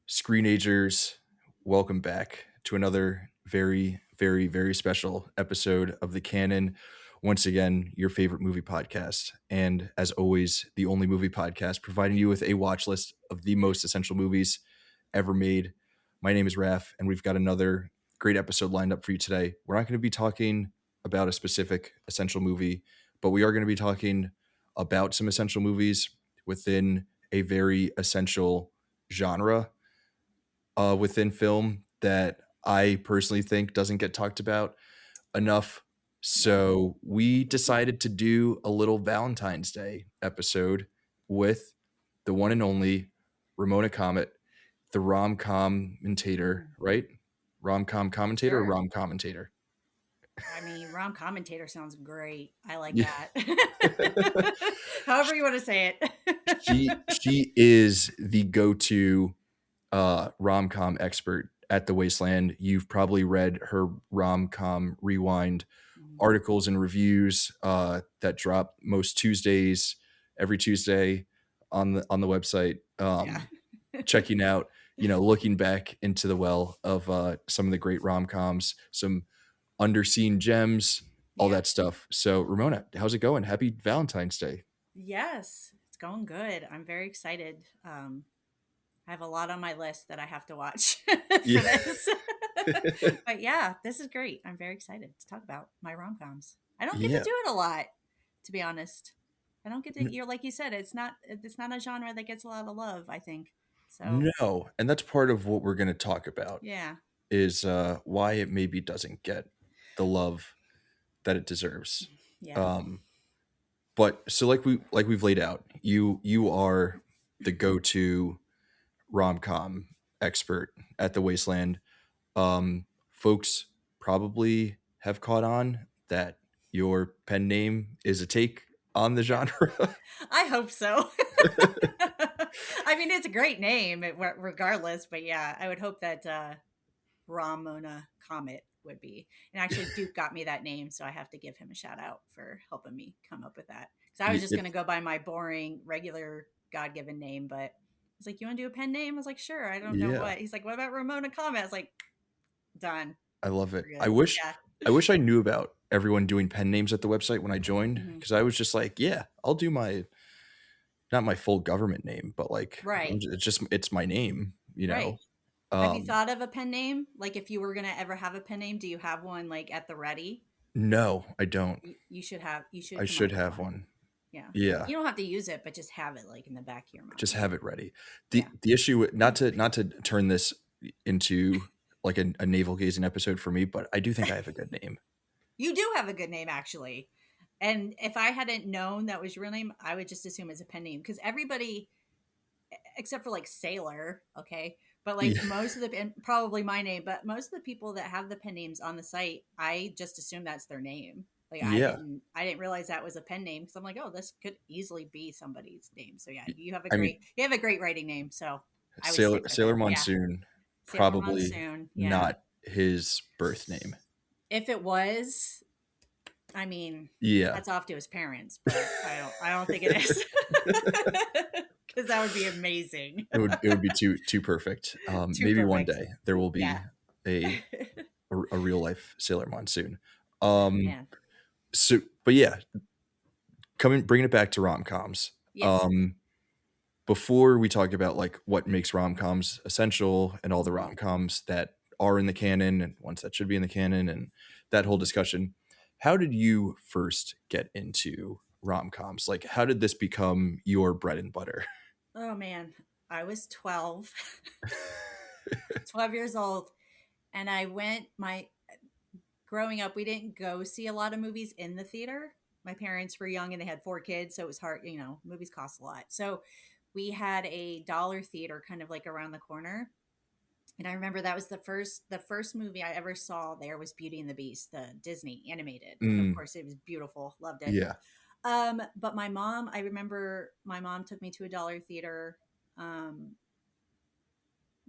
ScreenAgers, welcome back to another very, very, very special episode of the Canon. Once again, your favorite movie podcast. And as always, the only movie podcast providing you with a watch list of the most essential movies ever made. My name is Raf, and we've got another great episode lined up for you today. We're not going to be talking about a specific essential movie, but we are going to be talking about some essential movies within a very essential genre within film that I personally think doesn't get talked about enough. So we decided to do a little Valentine's Day episode with the one and only Romona Comet, the rom-commentator, right? Rom-com commentator or Sure. rom-commentator? I mean, rom commentator sounds great. I like Yeah. that. However you want to say it. She is the go-to rom-com expert at the Wasteland. You've probably read her rom-com rewind articles and reviews that drop most Tuesdays, every Tuesday on the website. Yeah. Checking out, looking back into the well of some of the great rom-coms, some underseen gems, all Yeah. that stuff. So Ramona, how's it going? Happy Valentine's Day. Yes, it's going good. I'm very excited. I have a lot on my list that I have to watch for Yeah. this. But yeah, this is great. I'm very excited to talk about my rom coms. I don't get to Yeah. do it a lot, to be honest. I don't get to. You're like you said, it's not a genre that gets a lot of love. I think so. No, and that's part of what we're going to talk about Yeah. is why it maybe doesn't get the love that it deserves. Yeah. Um, but so like we've laid out, you are the go-to rom-com expert at the Wasteland. Folks probably have caught on that your pen name is a take on the Yeah. genre. I hope so. I mean, it's a great name regardless, but yeah, I would hope that Romona Comet would be. And actually, Duke got me that name, so I have to give him a shout out for helping me come up with that. Because I was just going It- to go by my boring, regular, God given name, but he's like, "You want to do a pen name?" I was like, "Sure." I don't know yeah, what. He's like, "What about Ramona Comet?" I was like, "Done. I love it. We're I good." wish Yeah. I wish I knew about everyone doing pen names at the website when I joined Hmm. because I was just like, yeah, I'll do my not my full government name, but like Right. it's my name, Right. Have you Um, thought of a pen name? Like, if you were gonna ever have a pen name, do you have one like at the ready? no, I don't. You should have. You I should come should up with have one. one. Yeah. Yeah, You don't have to use it, but just have it like in the back of your just mind. have it ready. Yeah. The issue, not to turn this into like a navel gazing episode for me, but I do think I have a good name. You do have a good name, actually. And if I hadn't known that was your real name, I would just assume it's a pen name because everybody, except for like Sailor, okay, but like Yeah, most of the, and probably my name, but most of the people that have the pen names on the site, I just assume that's their name. Like yeah. I didn't realize that was a pen name because I'm like, oh, this could easily be somebody's name. So yeah, I mean, you have a great writing name. So I would Sailor stick with it. Sailor Yeah, Monsoon, Sailor probably Monsoon. Yeah, not his birth name. if it was, I mean, Yeah, that's off to his parents, but I don't think it is. Because that would be amazing. it would be too perfect. Too Maybe one perfect. day there will Yeah. be a a real life Sailor Monsoon. Oh Um, man. so, but yeah, bringing it back to rom coms. Yes. Before we talk about like what makes rom coms essential and all the Mhm. rom coms that are in the canon and ones that should be in the canon and that whole discussion, how did you first get into rom coms? Like, how did this become your bread and butter? Oh man. I was 12, 12 years old, and I went my growing up, we didn't go see a lot of movies in the theater. My parents were young and they had 4 kids, so it was hard, movies cost a lot. So we had a dollar theater kind of like around the corner. And I remember that was the first movie I ever saw there was Beauty and the Beast, the Disney animated. And of Mm, course it was beautiful. Loved it. yeah. But I remember my mom took me to a dollar theater. Um,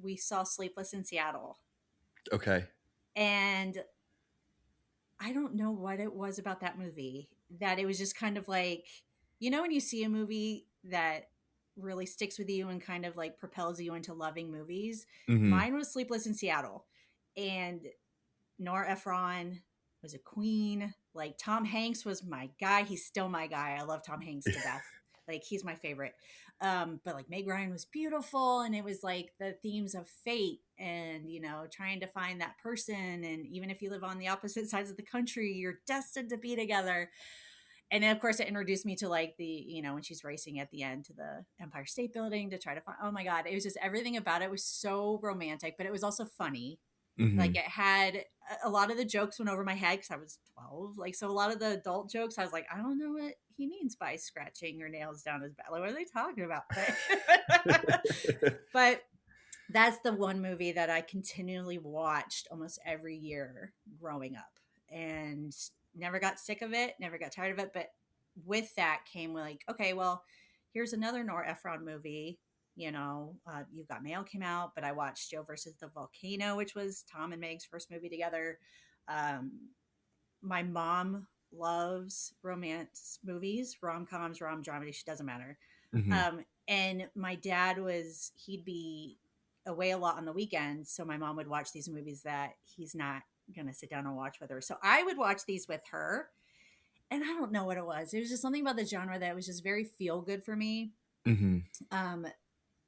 we saw Sleepless in Seattle. Okay. And I don't know what it was about that movie that it was just kind of like, when you see a movie that really sticks with you and kind of like propels you into loving movies. Mhm. Mine was Sleepless in Seattle, and Nora Ephron was a queen. Like Tom Hanks was my guy. He's still my guy. I love Tom Hanks to death. Like he's my favorite. But like Meg Ryan was beautiful, and it was like the themes of fate and trying to find that person. And even if you live on the opposite sides of the country, you're destined to be together. And then, of course, it introduced me to like when she's racing at the end to the Empire State Building to try to find. Oh my God, it was just everything about it was so romantic, but it was also funny. Like Mhm. it had a lot of the jokes went over my head because I was 12. Like, so a lot of the adult jokes, I was like, I don't know what he means by scratching your nails down his back. Like, what are they talking about? But that's the one movie that I continually watched almost every year growing up and never got sick of it, never got tired of it. But with that came like, okay, well, here's another Nora Ephron movie. You've Got Mail came out, but I watched Joe versus the Volcano, which was Tom and Meg's first movie together. Um, my mom loves romance movies, rom coms, rom dramedy. She doesn't matter. Mhm. And my dad he'd be away a lot on the weekends. So my mom would watch these movies that he's not going to sit down and watch with her. So I would watch these with her. And I don't know what it was. It was just something about the genre that was just very feel good for me. Mhm. Um,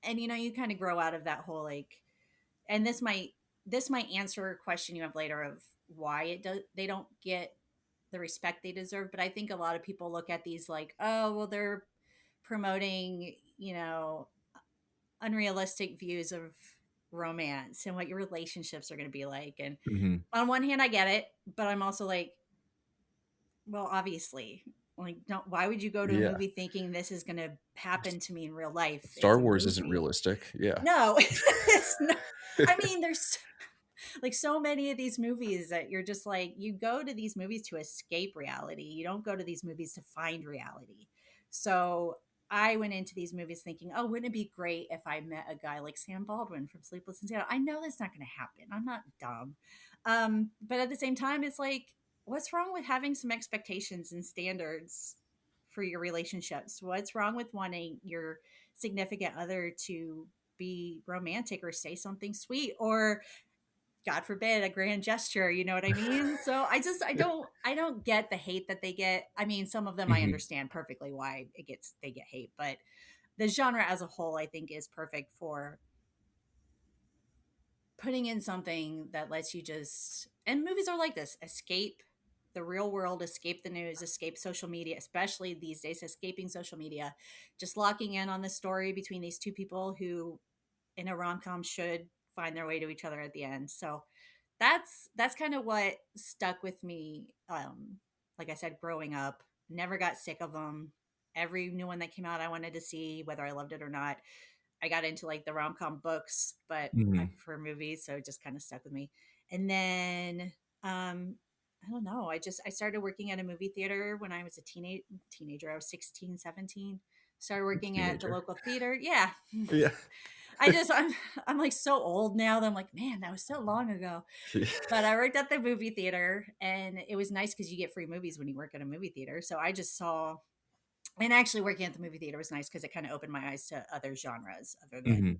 and you kind of grow out of that whole like, and this might answer a question you have later of why they don't get the respect they deserve. But I think a lot of people look at these like, oh, well, they're promoting, unrealistic views of romance and what your relationships are going to be like. And Mhm. on one hand, I get it, but I'm also like, well, obviously, like, don't. Why would you go to a Yeah. movie thinking this is going to happen to me in real life? It's Star a Wars isn't movie. realistic. Yeah. No, it's not. I mean, there's like so many of these movies that you're just like, you go to these movies to escape reality. You don't go to these movies to find reality. So I went into these movies thinking, oh, wouldn't it be great if I met a guy like Sam Baldwin from Sleepless in Seattle? I know that's not going to happen. I'm not dumb. But at the same time, it's like, what's wrong with having some expectations and standards for your relationships? What's wrong with wanting your significant other to be romantic or say something sweet or God forbid a grand gesture, you know what I mean? So I don't get the hate that they get. I mean, some of them I Mhm. understand perfectly why they get hate, but the genre as a whole I think is perfect for putting in something that lets you just, and movies are like this, escape the real world, escape the news, escape social media, especially these days, escaping social media, just locking in on the story between these two people who in a rom-com should find their way to each other at the end. So that's kind of what stuck with me. Like I said, growing up, never got sick of them. Every new one that came out I wanted to see whether I loved it or not. I got into like the rom-com books, but I Mhm. prefer movies, so it just kind of stuck with me. And then I don't know, I started working at a movie theater when I was a teenager. I was 16, 17. Started working at the Teenager. local theater. Yeah. Yeah. I'm like so old now that I'm like, man, that was so long ago. But I worked at the movie theater, and it was nice because you get free movies when you work at a movie theater. So I just saw, and actually working at the movie theater was nice because it kind of opened my eyes to other genres other than Mhm.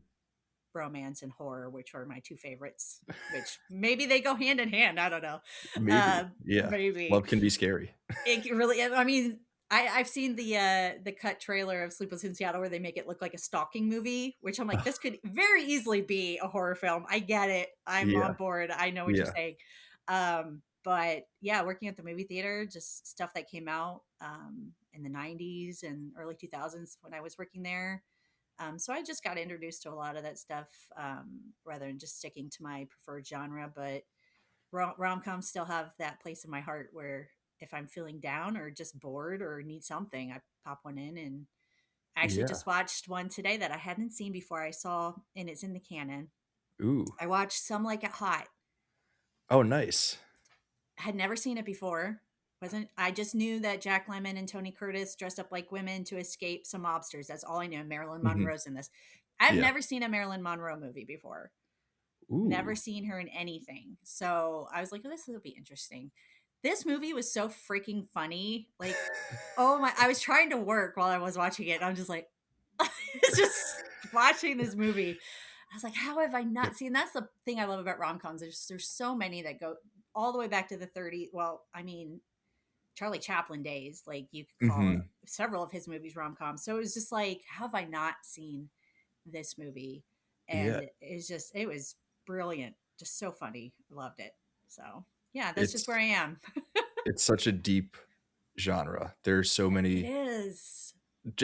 romance and horror, which were my two favorites. Which maybe they go hand in hand. I don't know. Maybe. Yeah. Maybe Love can be scary. it really. I mean, I've seen the cut trailer of Sleepless in Seattle where they make it look like a stalking movie, which I'm like, this could very easily be a horror film. I get it. I'm on Yeah. board. I know what you're Yeah. saying. But yeah, working at the movie theater, just stuff that came out in the 90s and early 2000s when I was working there. So I just got introduced to a lot of that stuff rather than just sticking to my preferred genre. But rom coms still have that place in my heart where if I'm feeling down or just bored or need something, I pop one in. And I actually Yeah. just watched one today that I hadn't seen before. I saw, and it's in the Canon. Ooh. I watched Some Like It Hot. Oh, nice. Had never seen it before. Wasn't I just knew that Jack Lemmon and Tony Curtis dressed up like women to escape some mobsters. That's all I knew. Marilyn Mhm. Monroe's in this. I've Yeah. never seen a Marilyn Monroe movie before. Never Ooh. seen her in anything. So I was like, oh, this will be interesting. This movie was so freaking funny. Like, oh my, I was trying to work while I was watching it. And I'm just like, It's just watching this movie. I was like, how have I Yep. not seen? That's the thing I love about rom-coms. There's so many that go all the way back to the 30s. Well, I mean, Charlie Chaplin days, like you could call Mhm. several of his movies rom-coms. So it was just like, how have I not seen this movie? Yeah. And it was brilliant, just so funny. Loved it. So yeah, that's just where It's I am. it's such a deep genre. There's so It many is.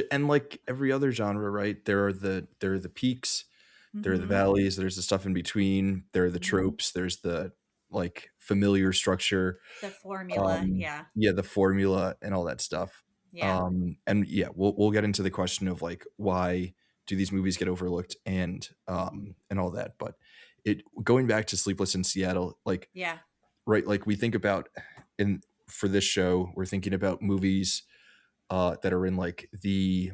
and like every other genre, right? There are the peaks, there are the Mm-hmm. valleys, there's the stuff in between, there are the Mm-hmm. tropes, there's the like familiar structure, The formula. Yeah. yeah, the formula and all that stuff. Yeah. And yeah, we'll get into the question of like why do these movies get overlooked and all that. But it going back to Sleepless in Seattle, like Yeah. right, like we think about in for this show, we're thinking about movies that are in like the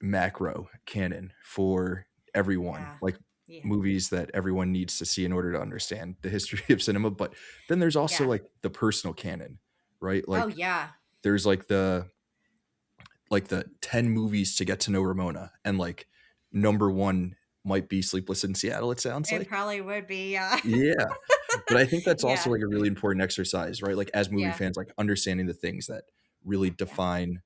macro canon for everyone, Yeah. like Yeah. movies that everyone needs to see in order to understand the history of cinema. But then there's also Yeah. like the personal canon, right? Oh Like yeah. there's like the 10 movies to get to know Ramona, and like number one might be Sleepless in Seattle, it sounds It like. probably would be. Yeah. Yeah. But I think that's also Yeah. like a really important exercise, right? Like as movie Yeah. fans, like understanding the things that really Yeah. define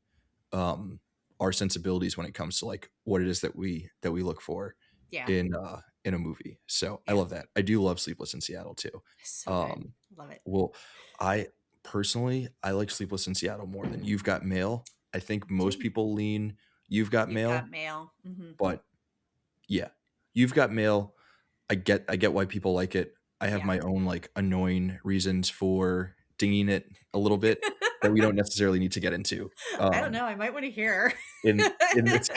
um our sensibilities when it comes to like what it is that we look for Yeah. in a movie. So I Yeah. love that. I do love Sleepless in Seattle too. So good. Um Love it. well, I personally I like Sleepless in Seattle more than You've Got Mail. I think most Too. people lean You've Got You've got Mail, mail. Hmm. but yeah. You've Got Mail, I get why people like it. I have Yeah. my own like annoying reasons for dinging it a little bit that we don't necessarily need to get into I don't um know. I might want to hear. in this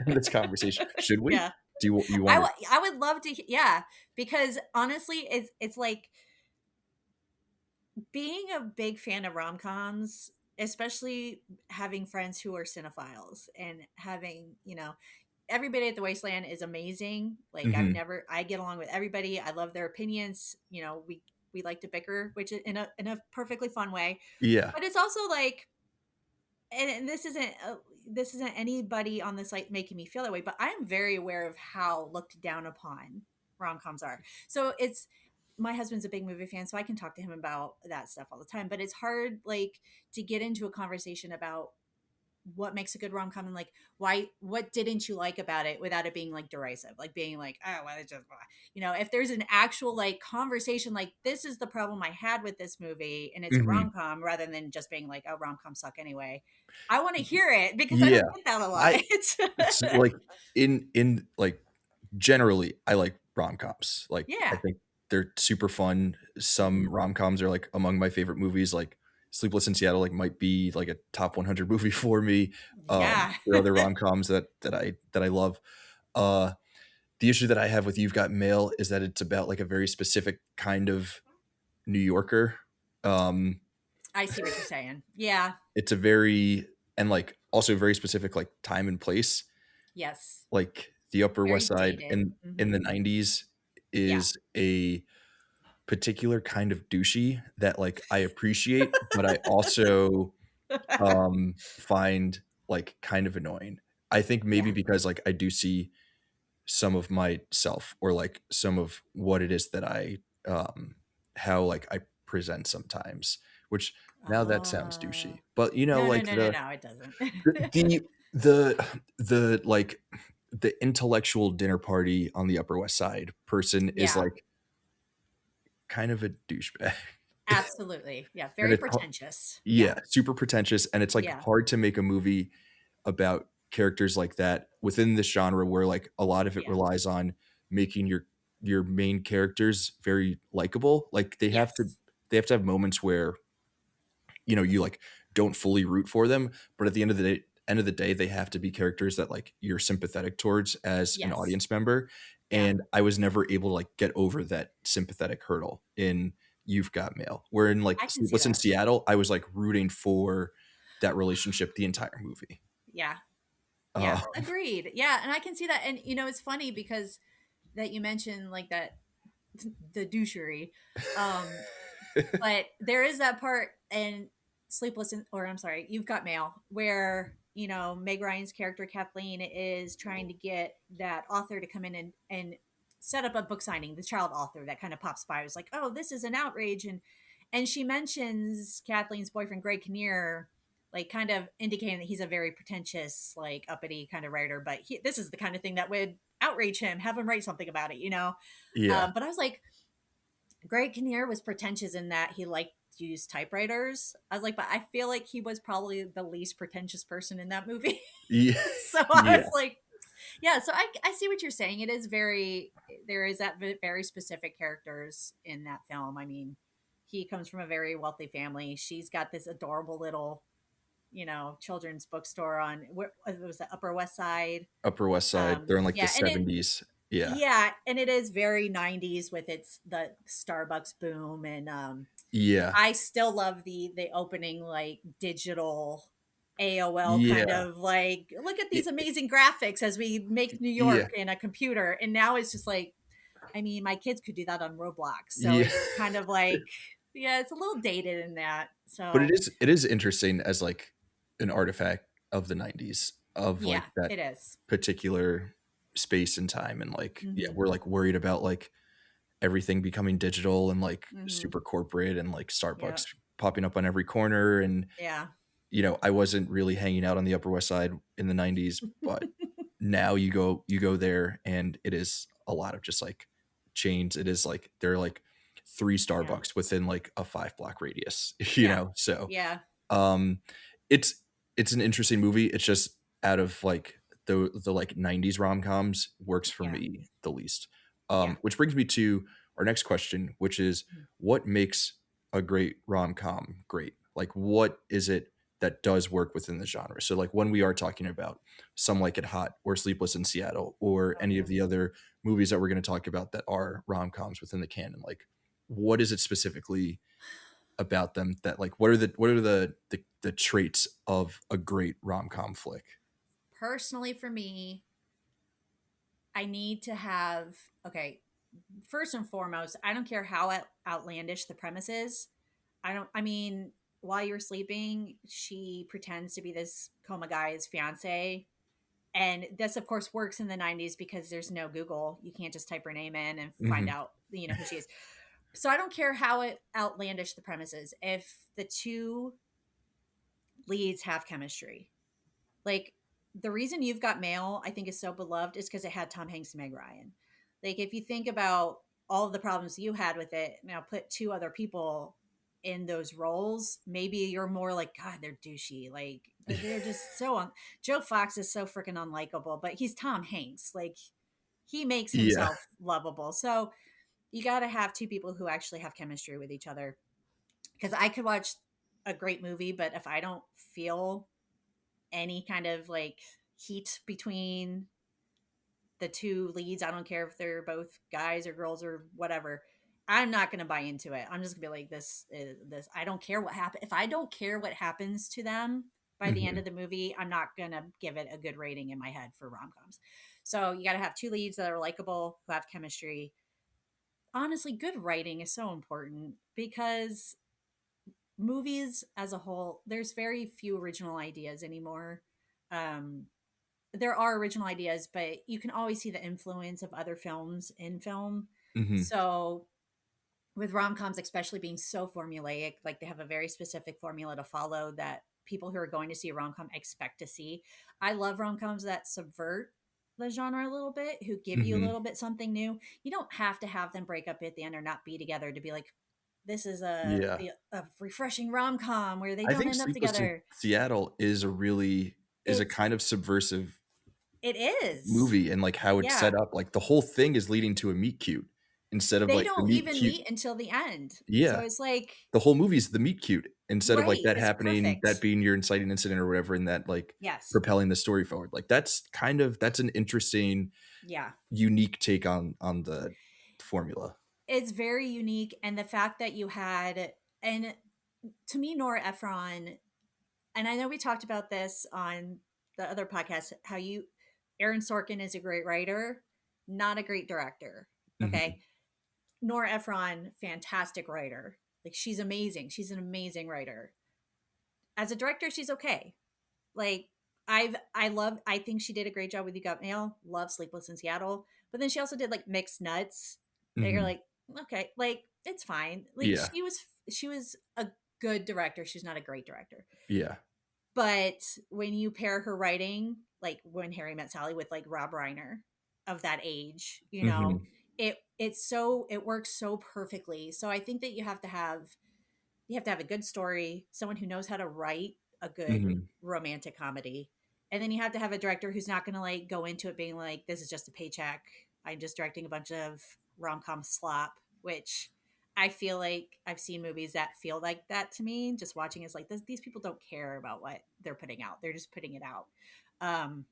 in this conversation. Should we? Yeah. Do you want to? I would love to. Yeah. Because honestly, it's like being a big fan of rom-coms, especially having friends who are cinephiles and having, everybody at the Wasteland is amazing. Like Mhm. I get along with everybody. I love their opinions. We like to bicker, which is in a perfectly fun way. Yeah. But it's also like, and this isn't anybody on the site making me feel that way, but I am very aware of how looked down upon rom-coms are. So it's my husband's a big movie fan, so I can talk to him about that stuff all the time. But it's hard, like, to get into a conversation about what makes a good rom-com and like what didn't you like about it without it being like derisive, like being like, oh well, it's just blah. If there's an actual like conversation, like this is the problem I had with this movie and it's a Mhm. rom-com, rather than just being like, oh, rom-coms suck anyway. I want to hear it because I Yeah. don't get that a lot. I it's like in like generally I like rom-coms. Like I Yeah. think they're super fun. Hmm. Some rom-coms are like among my favorite movies. Like Sleepless in Seattle like might be like a top 100 movie for me. Yeah. There are other rom-coms that I love. Uh the issue that I have with You've Got Mail is that it's about like a very specific kind of New Yorker. Um I see what you're saying. Yeah. it's a very and like also very specific like time and place. Yes. Like the Upper Very West Side dated. in Hmm. the 90s Yeah. is a particular kind of douchey that like I appreciate, but I also find like kind of annoying. I think maybe Yeah. because like I do see some of myself or like some of what it is that I how like I present sometimes, which now that sounds uh douchey. But you know, no, no, like no, no, no, it doesn't. the the like the intellectual dinner party on the Upper West Side person is Yeah. like kind of a douchebag. Absolutely. Yeah, And very it's pretentious. yeah, Yeah. super pretentious, and it's like Yeah. hard to make a movie about characters like that within this genre where like a lot of it Yeah. relies on making your main characters very likable. Like Yes. they have to have moments where you like don't fully root for them, but at the end of the day they have to be characters that like you're sympathetic towards as an Yes. audience member. Yeah. And I was never able to like get over that sympathetic hurdle in You've Got Mail. Where in like I can see Sleepless in that. Seattle, I was like rooting for that relationship the entire movie. Yeah. Yeah. Uh, Agreed. Yeah, and I can see that. And it's funny because that you mentioned like that the douchery. Um but there is that part in Sleepless in, or I'm sorry, You've Got Mail, where Meg Ryan's character Kathleen is trying to get that author to come in and set up a book signing, the child author that kind of pops by was like, oh, this is an outrage. And she mentions Kathleen's boyfriend Greg Kinnear, like kind of indicating that he's a very pretentious, like uppity kind of writer, but this is the kind of thing that would outrage him, have him write something about it. Yeah. But I was like, Greg Kinnear was pretentious in that he liked to use typewriters. I was like, but I feel like he was probably the least pretentious person in that movie. Yeah. So I was Yeah. like, yeah, so I see what you're saying. It is there is that very specific characters in that film. I mean, he comes from a very wealthy family. She's got this adorable little, children's bookstore on, where was the Upper West Side. Upper West Side. They're in like the Yeah, and 70s. Yeah. yeah, and it is very 90s with the Starbucks boom, and Yeah. I still love the opening, like digital AOL kind Yeah. of like, look at these It- amazing graphics as we make New yeah. York in a computer. And now it's just like, I mean, my kids could do that on Roblox. So Yeah. it's kind of like, yeah, it's a little dated in that. But it So is it is interesting as like an artifact of the 90s of yeah, like that it is. particular space and time, and like yeah, Mm-hmm. we're like worried about like everything becoming digital and like Mm-hmm. super corporate and like Yeah. Starbucks popping up on every corner. And Yeah. I wasn't really hanging out on the Upper West Side in the 90s, but now you go there and it is a lot of just like chains. It is like there are like three Yeah. Starbucks within like a 5 block radius, Yeah. So Yeah. um it's it's an interesting movie. It's just out of like the like 90s rom-coms works for Yeah. me the least. Yeah. Which brings me to our next question, which is Mm-hmm. what makes a great rom-com great? Like what is it that does work within the genre? So like when we are talking about Some Like It Hot or Sleepless in Seattle or Oh any of yeah. the other movies that we're going to talk about that are rom-coms within the canon, like what is it specifically about them that like what are the traits of a great rom-com flick? Personally, for me, I need to have, okay, first and foremost, I don't care how outlandish the premise is. I mean, while you're sleeping, she pretends to be this coma guy's fiance. And this, of course, works in the 90s because there's no Google. You can't just type her name in and find Hmm. out, who she is. So I don't care how outlandish the premise is. If the two leads have chemistry, like the reason You've Got Mail, I think is so beloved is because it had Tom Hanks and Meg Ryan. Like if you think about all of the problems you had with it, now put two other people in those roles, maybe you're more like, God, they're douchey. Like they're just Joe Fox is so freaking unlikable, but he's Tom Hanks. Like he makes Yeah. himself lovable. So you got to have two people who actually have chemistry with each other. Because I could watch a great movie, but if I don't feel any kind of like heat between the two leads, I don't care if they're both guys or girls or whatever, I'm not going to buy into it. I'm just going to be like, this. I don't care what happens. If I don't care what happens to them by the end Hmm. of the movie, I'm not going to give it a good rating in my head for rom-coms. So you got to have two leads that are likable, who have chemistry. Honestly, good writing is so important because movies as a whole, there's very few original ideas anymore. Um, there are original ideas, but you can always see the influence of other films in film. Hmm. So with rom-coms especially being so formulaic, like they have a very specific formula to follow that people who are going to see a rom-com expect to see. I love rom-coms that subvert the genre a little bit, who give you a Hmm. little bit something new. You don't have to have them break up at the end or not be together to be like, this is Yeah. a refreshing rom-com where they I don't think end up Sleepless in together. Seattle is a It's kind of subversive it is. movie, and like how it's Yeah. set up, like the whole thing is leading to a meet cute instead of They like the don't meet even cute. meet until the end. So Yeah. it's like, The whole movie is the meet cute instead of like right, that it's happening, that perfect. being your inciting incident or whatever, and that like Yes. propelling the story forward. Like that's an interesting, Yeah. unique take on the formula. It's very unique. And the fact that you had, and to me, Nora Ephron, and I know we talked about this on the other podcast, how Aaron Sorkin is a great writer, not a great director. Mhm. Okay. Nora Ephron, fantastic writer. Like she's amazing. She's an amazing writer. As a director, she's okay. Like I think she did a great job with You Got Mail. Love Sleepless in Seattle, but then she also did like Mixed Nuts. That you're Mhm. like, okay, like it's fine. Like Yeah. she was a good director. She's not a great director, Yeah. but when you pair her writing, like When Harry Met Sally, with like Rob Reiner of that age, Mhm. it works so perfectly. So I think that you have to have a good story, someone who knows how to write a good Mhm. romantic comedy. And then you have to have a director who's not going to like go into it being like, this is just a paycheck. I'm just directing a bunch of rom com slop, which I feel like I've seen movies that feel like that to me. Just watching is like, these people don't care about what they're putting out. They're just putting it out. Um,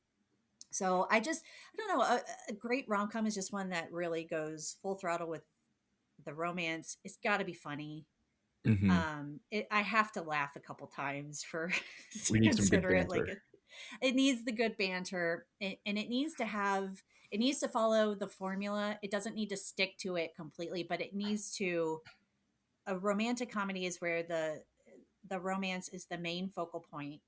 I don't know. A great rom com is just one that really goes full throttle with the romance. It's got to be funny. Mhm. I have to laugh a couple times for We to need some good consider it banter. like it needs the good banter, and it needs to follow the formula. It doesn't need to stick to it completely, but it needs to. A romantic comedy is where the romance is the main focal point,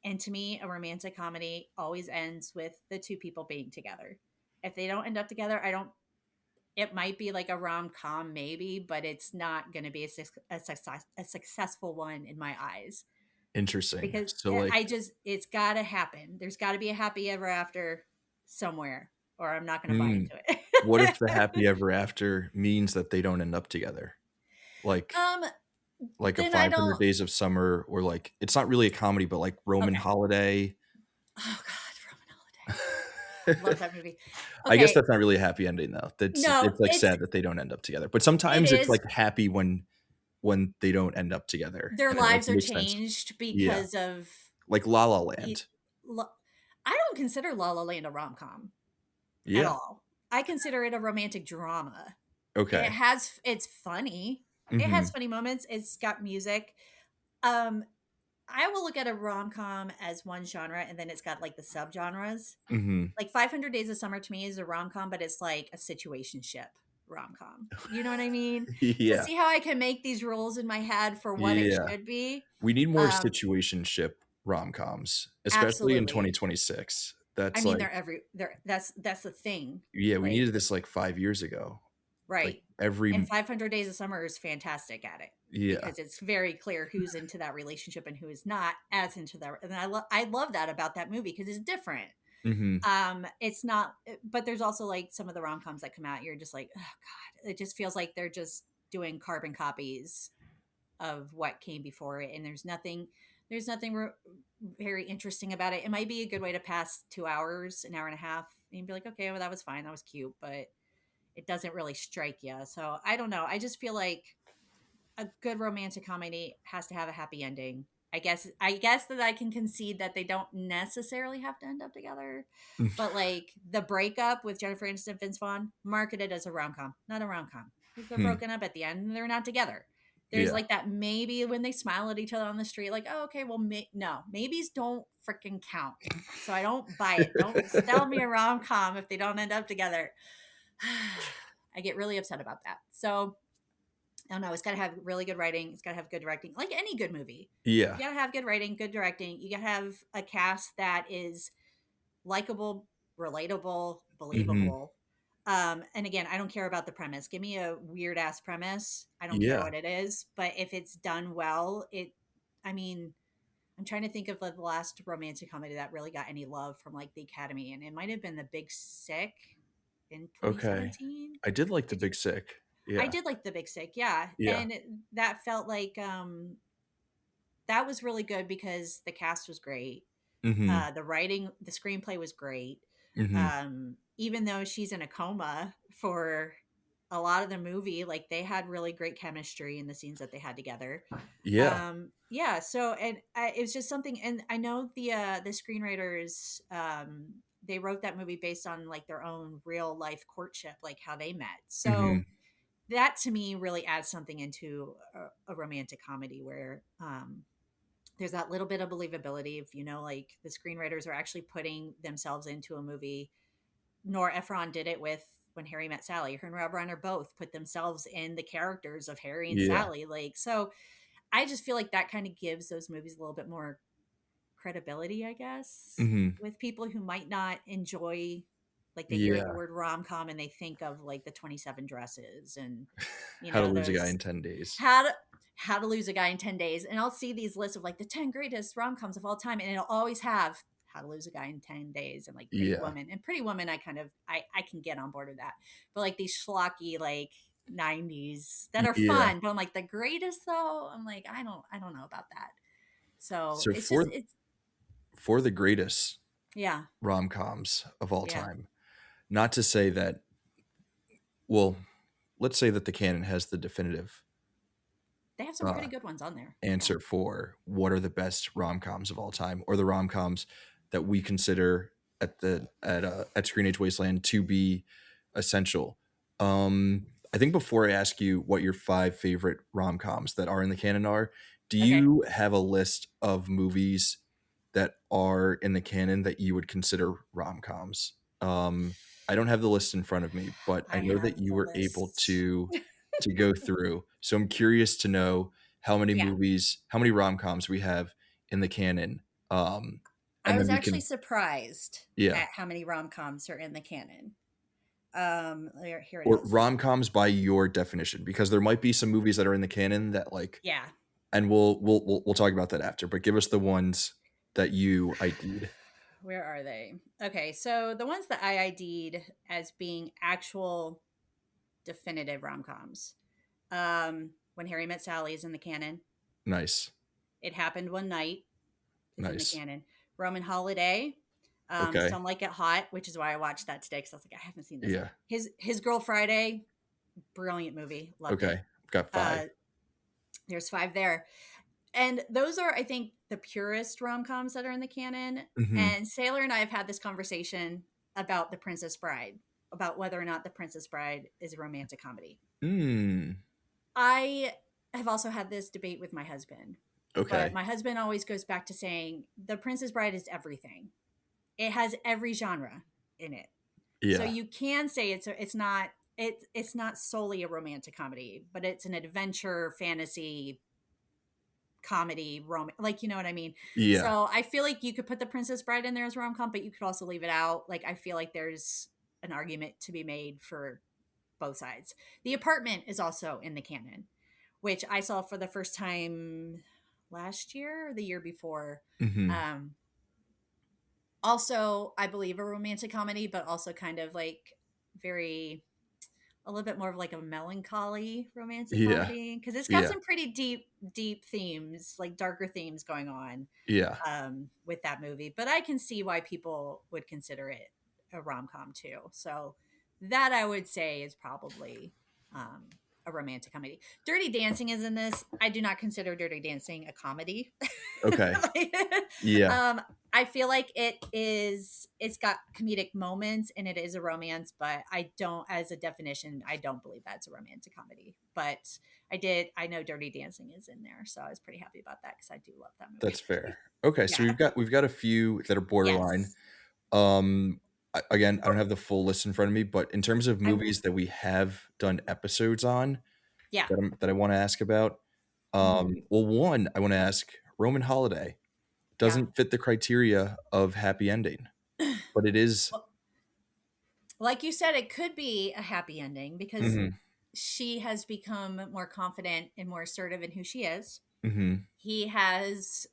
and to me a romantic comedy always ends with the two people being together. If they don't end up together, I don't it might be like a rom-com maybe, but it's not going to be a successful one in my eyes, Interesting. because So, like, it's got to happen. There's got to be a happy ever after somewhere, or I'm not going to buy mm, into what if the it. happy ever after means that they don't end up together? Like um like a then I 500 don't. Days of Summer, or like it's not really a comedy, but like Roman Okay. Holiday. Oh god, Roman Holiday. Love that movie. I guess Okay. that's not really a happy ending though. No, It's like sad that they don't end up together. But it sometimes it's is. like happy when they don't end up together, Their and it like lives are makes sense. changed Yeah. because of Like La La e- Land. lo- I don't consider La La Land a rom-com at Yeah. all. I consider it a romantic drama. Okay. It's funny. It has Mhm. funny moments. It's got music. Um I will look at a rom-com as one genre, and then it's got like the subgenres. Mhm. Like 500 Days of Summer to me is a rom-com, but it's like a situationship rom-com. You know what I mean? So Yeah. see how I can make these rules in my head for what it Yeah. should be? We need more Um situationship rom-coms, especially in Absolutely. 2026. I That's mean, like, that's the thing. yeah, we Like, needed this like 5 years ago. Like right. And every 500 Days of Summer is fantastic at it, yeah. because it's very clear who's into that relationship and who is not as into that. And I love that about that movie because it's different. Mhm. It's not, but there's also like some of the rom coms that come out. You're just like, oh God, it just feels like they're just doing carbon copies of what came before it. And there's nothing very interesting about it. It might be a good way to pass 2 hours, an hour and a half, and be like, okay, well, that was fine. That was cute, but it doesn't really strike you. So I don't know. I just feel like a good romantic comedy has to have a happy ending. I guess that I can concede that they don't necessarily have to end up together. But like the breakup with Jennifer Aniston and Vince Vaughn, marketed as a rom com, not a rom com. Because they're Hmm. broken up at the end and they're not together. There's Yeah. like that maybe when they smile at each other on the street, like, oh, okay, well, no, maybes don't freaking count. So I don't buy it. Don't sell me a rom com if they don't end up together. I get really upset about that. So I don't know. It's got to have really good writing. It's got to have good directing, like any good movie. Yeah. You got to have good writing, good directing. You got to have a cast that is likable, relatable, Mhm. believable. And again, I don't care about the premise. Give me a weird ass premise. I don't care Yeah. what it is, but if it's done well, I mean, I'm trying to think of like the last romantic comedy that really got any love from like the Academy, and it might have been The Big Sick in Okay. 2017. I did like The Did you? Big Sick. I Yeah. did like The Big Sick, yeah, Yeah. and that felt like that was really good because the cast was great, Mhm. the writing, the screenplay was great. Mhm. Even though she's in a coma for a lot of the movie, like they had really great chemistry in the scenes that they had together. Yeah. Yeah, so and it was just something, and I know the screenwriters, they wrote that movie based on like their own real life courtship, like how they met. So Mhm. that to me really adds something into a romantic comedy where there's that little bit of believability if like the screenwriters are actually putting themselves into a movie. Nor Ephron did it with When Harry Met Sally. Her and Rob Reiner both put themselves in the characters of Harry and Yeah. Sally. Like, so I just feel like that kind of gives those movies a little bit more credibility, I guess, Hmm. with people who might not enjoy, like, they hear the Yeah. word rom-com and they think of like the 27 dresses and How to Lose a Guy those in 10 Days. how to how to lose a guy in 10 days. And I'll see these lists of like the 10 greatest rom-coms of all time, and it'll always have how to lose a guy in 10 days and like Pretty Yeah. Woman. And Pretty Woman, I can get on board with that. But like these schlocky like 90s that are Yeah. fun, but I'm like the greatest though, I'm like I don't know about that. So So it's just it's for the greatest yeah, rom-coms of all yeah. time, not to say that, well, let's say that the canon has the definitive They have some uh, pretty good ones on there. Yeah. answer for what are the best rom-coms of all time, or the rom-coms that we consider at Screen Age Wasteland to be essential. I think before I ask you what your 5 favorite rom-coms that are in the canon are, do Okay. you have a list of movies that are in the canon that you would consider rom-coms? I don't have the list in front of me, but I I know that have you the were able list. to go through. So I'm curious to know Yeah. how many rom-coms we have in the canon. I And then was we actually can, surprised yeah, at how many rom-coms are in the canon. Here it or is. rom-coms by your definition, because there might be some movies that are in the canon that like, Yeah. and we'll talk about that after. But give us the ones that you ID'd. Where are they? Okay, so the ones that I ID'd as being actual definitive rom-coms. When Harry Met Sally is in the canon. Nice, It Happened One Night is in the nice. canon. Roman Holiday, Okay, Some Like It Hot, which is why I watched that today because I was like, I haven't seen this. yeah, His Girl Friday, brilliant movie, loved it. okay. Got 5. Uh, there's 5 there, and those are, I think, the purest rom coms that are in the canon. Mm-hmm. And Sailor and I have had this conversation about The Princess Bride, about whether or not The Princess Bride is a romantic comedy. Mm, I have also had this debate with my husband, but okay. my husband always goes back to saying The Princess Bride is everything. It has every genre in it. So Yeah, you can say it's not solely a romantic comedy, but it's an adventure, fantasy, comedy, like, you know what I mean? yeah, So I feel like you could put The Princess Bride in there as rom com, but you could also leave it out. Like I feel like there's an argument to be made for both sides. The Apartment is also in the canon, which I saw for the first time last year or the year before. mm-hmm. Um, Also, I believe a romantic comedy, but also kind of like very a little bit more of like a melancholy romantic Yeah, comedy because it's got yeah, some pretty deep themes, like darker themes going on yeah. with that movie. But I can see why people would consider it a rom com too. So that I would say is probably um, a romantic comedy. Dirty Dancing is in this. I do not consider Dirty Dancing a comedy. Okay, Like, yeah, um, I feel like it's got comedic moments and it is a romance, but I don't, as a definition, I don't believe that's a romantic comedy. But I know Dirty Dancing is in there, so I was pretty happy about that because I do love that movie. that's fair. Okay, so Yeah. we've got a few that are borderline. Yes. Again, I don't have the full list in front of me, but in terms of I will. movies that we have done episodes on Yeah. that I want to ask about, Hmm. well, one I want to ask, Roman Holiday Yeah. doesn't fit the criteria of happy ending, but it is. Well, like you said, it could be a happy ending because Mm-hmm, she has become more confident and more assertive in who she is. mm-hmm, He has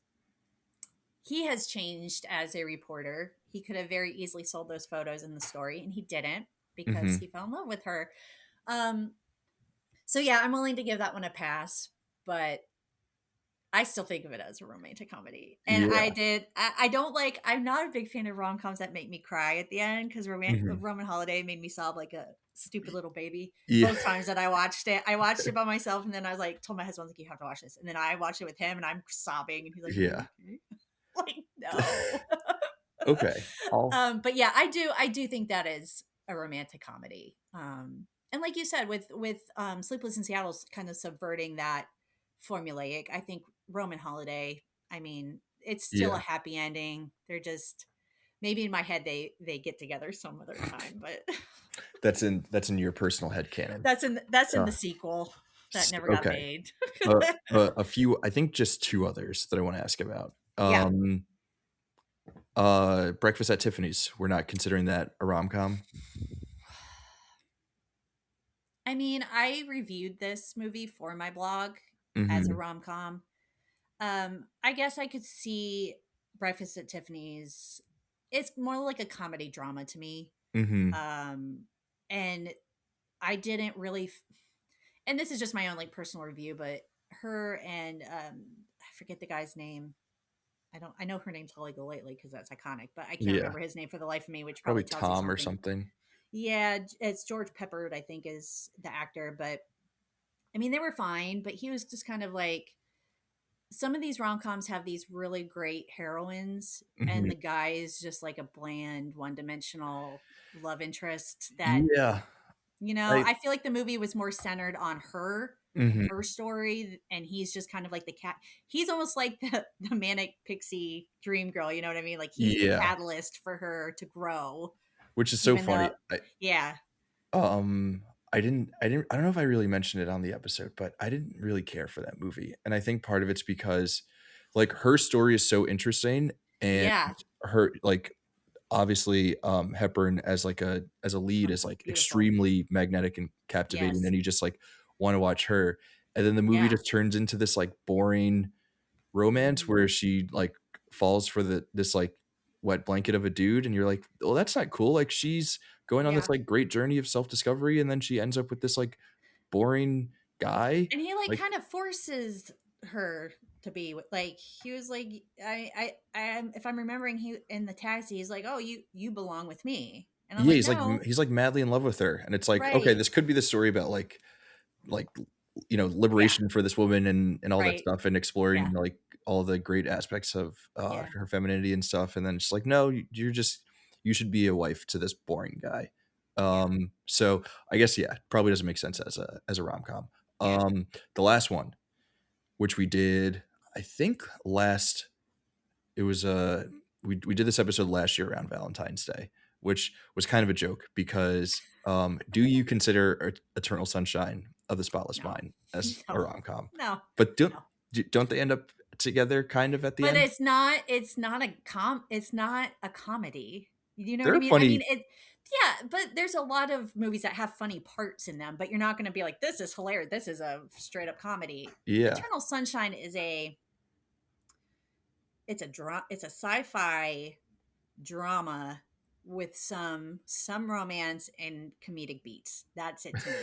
he has changed as a reporter. He could have very easily sold those photos in the story, and he didn't because mm-hmm. he fell in love with her. Um, so yeah, I'm willing to give that one a pass, but I still think of it as a romantic comedy. And Yeah. I don't like, I'm not a big fan of rom coms that make me cry at the end because Mm-hmm. Roman Holiday made me sob like a stupid little baby. Yeah. Both times that I watched it by myself, and then I was like, told my husband, like, you have to watch this. And then I watched it with him and I'm sobbing, and he's like, are you Yeah. okay? Like, no. Okay. I'll. But yeah, I do think that is a romantic comedy. And like you said, with Sleepless in Seattle's kind of subverting that formulaic. I think Roman Holiday. I mean, it's still a Yeah. happy ending. They're just maybe in my head they get together some other time, but That's in your personal head canon. that's in the sequel that never got Okay. made. A few, I think just 2 others that I want to ask about. Yeah. Breakfast at Tiffany's. We're not considering that a rom-com. I mean, I reviewed this movie for my blog as a Mm-hmm. rom com. I guess I could see Breakfast at Tiffany's. It's more like a comedy drama to me. Mm-hmm. Um, and I didn't really, and this is just my own like personal review, but her and I forget the guy's name. I know her name's Holly Golightly because that's iconic, but I can't Yeah. remember his name for the life of me, which Probably probably tells you Tom or something. something. Yeah, it's George Peppard, I think, is the actor, but I mean, they were fine, but he was just kind of like some of these rom coms have these really great heroines, and Mm-hmm. the guy is just like a bland, one dimensional love interest that, Yeah. I I feel like the movie was more centered on her and Mhm. her story, and he's just kind of like the cat. He's almost like the manic pixie dream girl, you know what I mean? Like he's the Yeah, catalyst for her to grow, which is so even though, funny. yeah, Um, I don't know if I really mentioned it on the episode, but I didn't really care for that movie, and I think part of it's because, like, her story is so interesting, and yeah, her like, obviously, Hepburn as a lead is, like, beautiful. extremely magnetic and captivating, Yes, and you just, like, wanna watch her, and then the movie yeah. just turns into this, like, boring romance Mhm. where she like falls for this like wet blanket of a dude and you're like, well, that's not cool. Like she's going on this Yeah. like great journey of self-discovery and then she ends up with this like boring guy. And he like Like, kind of forces her to be like he was like if I'm remembering he in the taxi he's like, "Oh, you belong with me." And I'm yeah, like, "No." he's like madly in love with her and it's like, okay, Right. this could be the story about like Yeah. liberation for this woman and all that Right. stuff and Yeah. exploring like all the great aspects of Yeah. her femininity and stuff and then it's like, no, you're just you should be a wife to this boring guy. Yeah. So I guess yeah, probably doesn't make sense as a rom-com. Yeah. The last one, which we did, I think last it was we did this episode last year around Valentine's Day, which was kind of a joke because do you consider Eternal Sunshine of the Spotless No. Mind as a No. rom com? No. But No. don't they end up together kind of at the But end? it's not a comedy. You know what I They're mean? I mean, funny. yeah, but there's a lot of movies that have funny parts in them, but you're not going to be like, this is hilarious. This is a straight up comedy. Yeah. Eternal Sunshine is it's a sci-fi drama with some romance and comedic beats. That's it to me.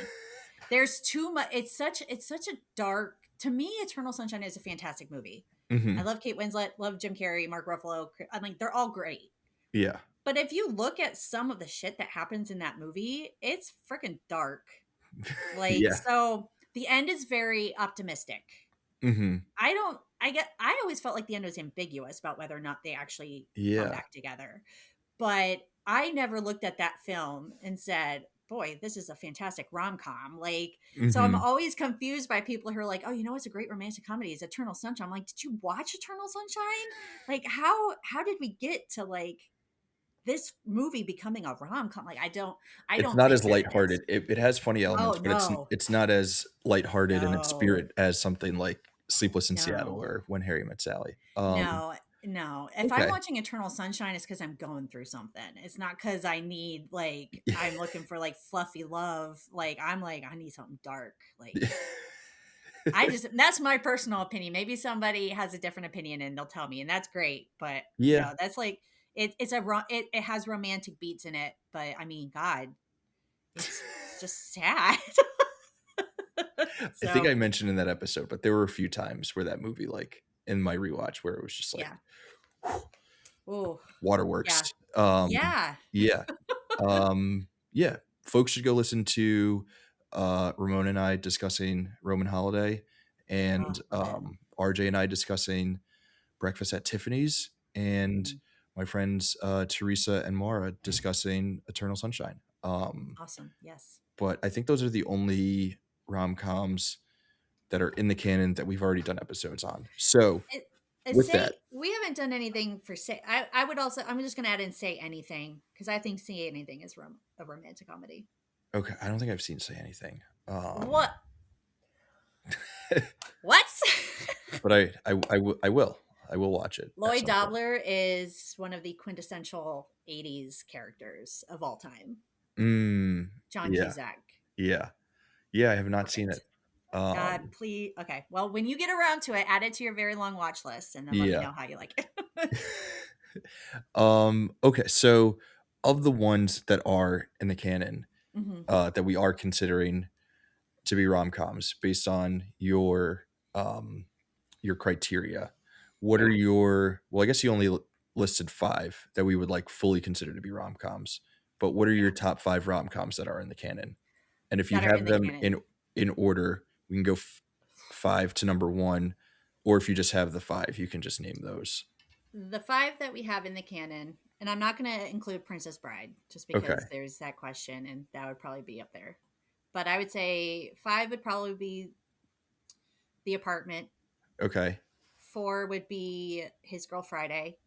There's too much. It's such a dark. To me, Eternal Sunshine is a fantastic movie. I Hmm. love Kate Winslet, love Jim Carrey, Mark Ruffalo. I mean, they're all great. Yeah. But if you look at some of the shit that happens in that movie, it's freaking dark. Like, Yeah. so the end is very optimistic. Hmm. I always felt like the end was ambiguous about whether or not they actually come Yeah. back together. But I never looked at that film and said, boy, this is a fantastic rom-com. Like, so I'm Hmm. always confused by people who are like, oh, you know what's a great romantic comedy is Eternal Sunshine. I'm like, did you watch Eternal Sunshine? Like, how did we get to like this movie becoming a rom-com? Like, I It's don't not think as that it is. lighthearted. It has funny Oh elements, but no. it's not as lighthearted in its No. spirit as something like Sleepless in Seattle No. or When Harry Met Sally. No, no. If I'm Okay. watching Eternal Sunshine, it's because I'm going through something. It's not because I need like I'm looking for like fluffy love. Like I'm like I need something dark. Like I just that's my personal opinion. Maybe somebody has a different opinion and they'll tell me, and that's great. But Yeah. no, that's like it has romantic beats in it. But I mean, God, it's just sad. I think So I mentioned in that episode, but there were a few times where that movie, like in my rewatch, where it was just like yeah. Oh waterworks. yeah. Yeah. Yeah. Yeah. Folks should go listen to Ramona and I discussing Roman Holiday Oh, and love it. RJ and I discussing Breakfast at Tiffany's and Mhm. my friends Teresa and Mara discussing Eternal Sunshine. Awesome. Yes. But I think those are the only rom-coms that are in the canon that we've already done episodes on. So It, with that, say we haven't done anything for say. I would also. I'm just going to add in say anything because I think say anything is a romantic comedy. okay, I don't think I've seen Say Anything. What? What? But I will. I will watch it at Lloyd some point. Dobler is one of the quintessential 80s characters of all time. Mm, John yeah, Cusack. yeah, yeah. I have not seen it. Perfect. Please. Okay. Well, when you get around to it, add it to your very long watch list and then let me Yeah. know how you like it. Okay, so of the ones that are in the canon, Hmm. that we are considering to be rom-coms based on your criteria, what are Yeah. your well, I guess you only listed 5 that we would, like, fully consider to be rom-coms, but what are Yeah. your top 5 rom-coms that are in the canon? And if you That are in have the them canon. in order, we can go 5 to number 1, or if you just have the 5, you can just name those. The 5 that we have in the canon, and I'm not going to include Princess Bride just Okay, because there's that question and that would probably be up there. But I would say 5 would probably be The Apartment. okay, 4 would be His Girl Friday.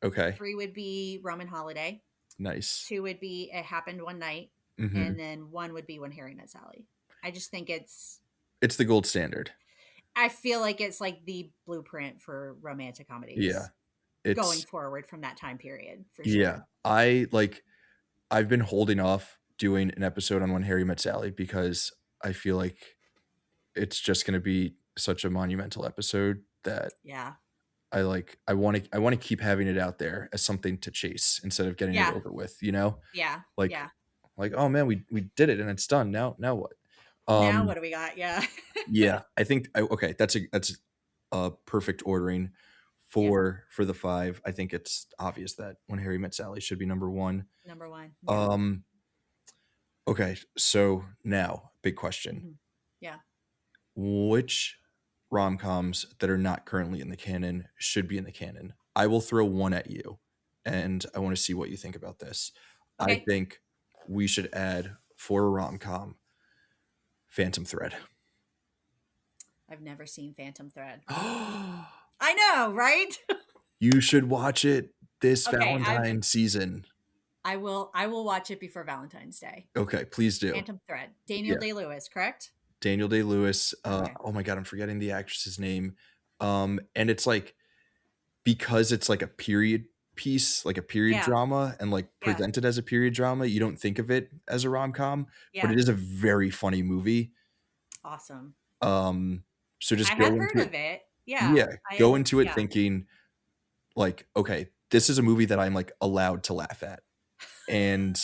okay, 3 would be Roman Holiday. nice. 2 would be It Happened One Night. And Mhm. then 1 would be When Harry Met Sally. I just think It's the gold standard. I feel like it's like the blueprint for romantic Yeah. comedies going It's forward from that time period for yeah. sure. I've been holding off doing an episode on When Harry Met Sally because I feel like it's just gonna be such a monumental episode that Yeah. I wanna keep having it out there as something to chase instead of getting it Yeah. over with, you know? Yeah. Like Yeah. "Oh, man, we did it and it's done. Now what?" Now Um, what do we got? Yeah. yeah, I think okay, that's a perfect ordering Yeah. for the 5. I think it's obvious that When Harry Met Sally should be number 1. Number 1. Yeah. Um, okay, so now, big question. Hmm. Yeah. Which rom-coms that are not currently in the canon should be in the canon? I will throw one at you, and I wanna see what you think about this. I Okay. think we should add, for a rom-com, Phantom Thread. I've never seen Phantom Thread. I know, right? You should watch it this Okay, Valentine season. I will watch it before Valentine's Day. Okay, please do. Phantom Thread. Daniel Yeah. Day-Lewis, correct? Daniel Day-Lewis, Okay. oh my god, I'm forgetting the actress's name. And it's like because it's like a period piece, like a period Yeah. drama and, like, Yeah. presented as a period drama, you don't think of it as a rom-com, but Yeah. it is a very funny movie. Awesome. Um, so I just had go into heard it of it. Yeah. yeah, I go had into it yeah. thinking, like, "Okay, this is a movie that I'm, like, allowed to laugh at," and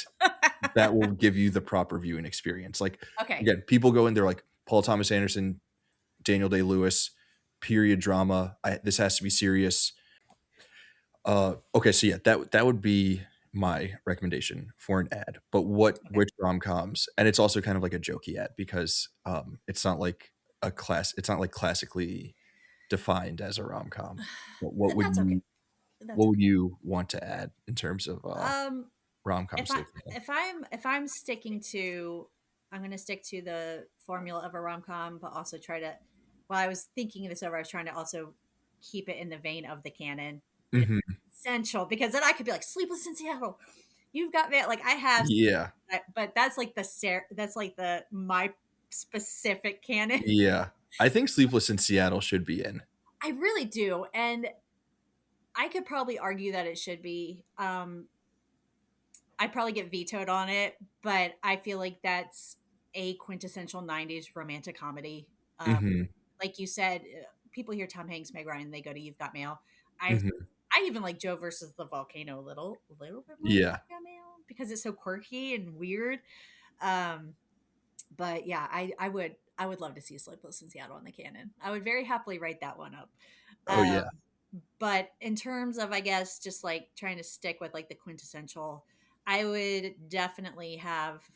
that will give you the proper viewing experience. Like, Okay. again, people go in, they're like, Paul Thomas Anderson, Daniel Day-Lewis, period drama, this has to be serious. Okay, so yeah, that would be my recommendation for an ad. But Okay. which rom-coms and it's also kind of like a jokey ad because, it's not like classically defined as a rom-com. But And that's okay. That's what would okay. you want to add in terms of, Um rom-coms if to I the canon? if I'm sticking to I'm going to stick to the formula of a rom-com but also try to while I was thinking this over I was trying to also keep it in the vein of the canon. It's Mhm. essential because then I could be like Sleepless in Seattle. You've got me like I have Yeah. but that's like that's like the my specific canon. Yeah. I think Sleepless in Seattle should be in. I really do and I could probably argue that it should be I'd probably get vetoed on it, but I feel like that's a quintessential 90s romantic comedy. Mhm. Like you said, people hear Tom Hanks, Meg Ryan, they go to You've Got Mail. I Mhm. I even like Joe versus the volcano a little bit more than Yeah. You've Got Mail because it's so quirky and weird. Um, but yeah, I would love to see Sleepless in Seattle in the canon. I would very happily write that one up. Oh, yeah. But in terms of I guess just like trying to stick with like the quintessential, I would definitely have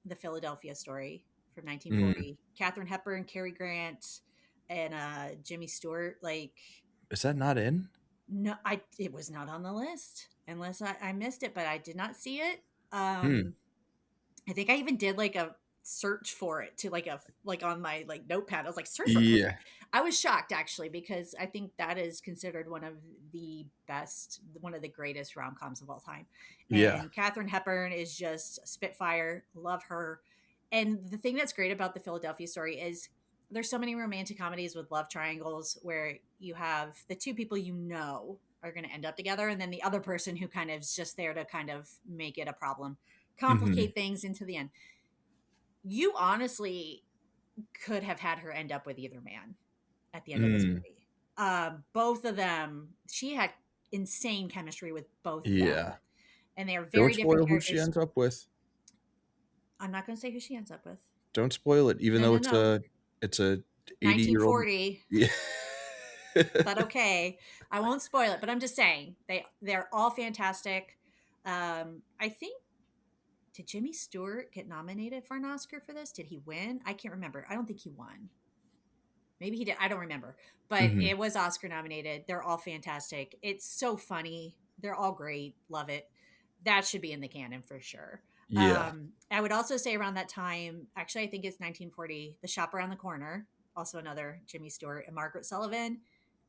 the Philadelphia Story from Mm. 1940. Katharine Hepburn, Cary Grant, and Jimmy Stewart. Like Is that not in? no, I it was not on the list unless I missed it, but I did not see it. Hmm. I think I even did like a search for it to like on my like notepad. I was like search for Yeah. I was shocked actually because I think that is considered one of the best, one of the greatest rom coms of all time. Yeah. And Katharine Hepburn is just Spitfire. Love her. And the thing that's great about the Philadelphia Story is there's so many romantic comedies with love triangles where you have the two people are going to end up together, and then the other person who kind of is just there to kind of make it a problem, Hmm. complicate things into the end. You honestly could have had her end up with either man at the end of this Mm, movie. Both of them, she had insane chemistry with both of them, yeah. and they are Don't very different spoil who she characters. ends up with. I'm not going to say who she ends up with. Don't spoil it, even No, though no, no. it's a 80-year-old. 1940, Yeah. but okay, I won't spoil it. But I'm just saying they're all fantastic. I think, did Jimmy Stewart get nominated for an Oscar for this? Did he win? I can't remember. I don't think he won. Maybe he did. I don't remember. But Hmm. it was Oscar nominated. They're all fantastic. It's so funny. They're all great. Love it. That should be in the canon for sure. Yeah. I would also say around that time, actually, I think it's 1940, The Shop Around the Corner, also another Jimmy Stewart and Margaret Sullivan,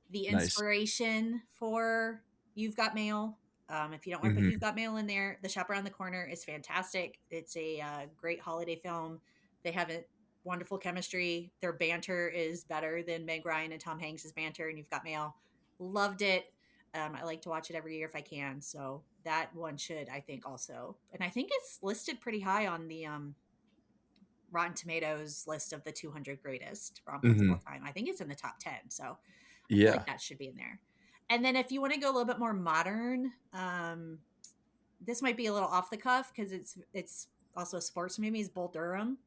the Nice. inspiration for You've Got Mail. If you don't want to put Hmm. You've Got Mail in there, The Shop Around the Corner is fantastic. It's a great holiday film. They have a wonderful chemistry. Their banter is better than Meg Ryan and Tom Hanks' banter, and You've Got Mail. Loved it. I like to watch it every year if I can. So that one should, I think, also. And I think it's listed pretty high on the Rotten Tomatoes list of the 200 greatest rom-coms of Hmm. all time. I think it's in the top 10. So I feel like Yeah. that should be in there. And then if you want to go a little bit more modern, this might be a little off the cuff because it's also a sports movie. Is Bull Durham,